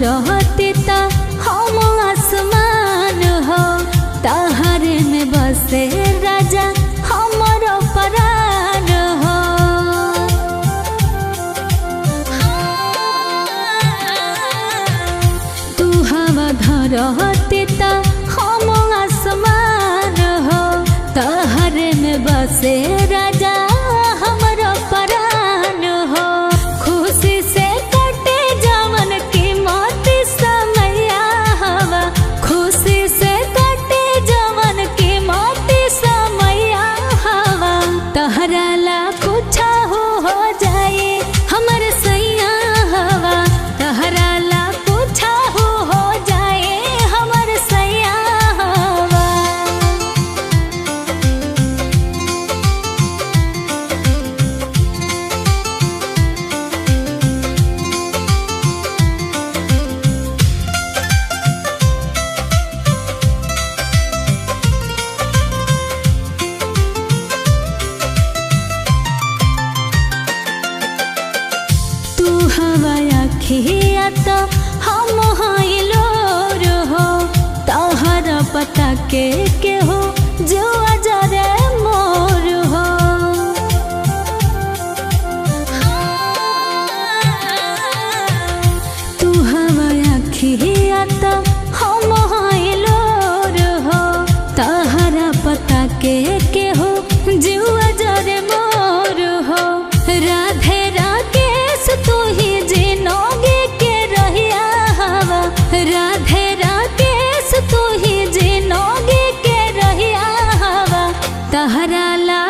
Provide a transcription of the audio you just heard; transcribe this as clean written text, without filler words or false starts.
धरती ता हम आसमान हो, तहरे में बसे राजा हमरो प्राण हो। तू हवा धरती ता हम आसमान हो, तहरे में बसे राजा हमरो प्राण हो। खुशी से कटे जवन की मोती समैया हवा, खुशी से कटे जवन की मोती समैया हवा। तहरा ला कुछ हो जाए हमर सैया हवा, तहरा ला कुछ हो जाए हमर सैया हवा। तू हवा अखिया तो हम हाइलो रहो, तहर पता के हो जो अजरे मोर हो। तू हवा अखिया तो हम हाइलो रहो, तहर पता के हो जो अजरे मोर हो। राधे राकेश तू ही जिनोगे के रहिया हवा, राधे राकेश तू ही जिनोगे के रहिया हवा। तहरा ला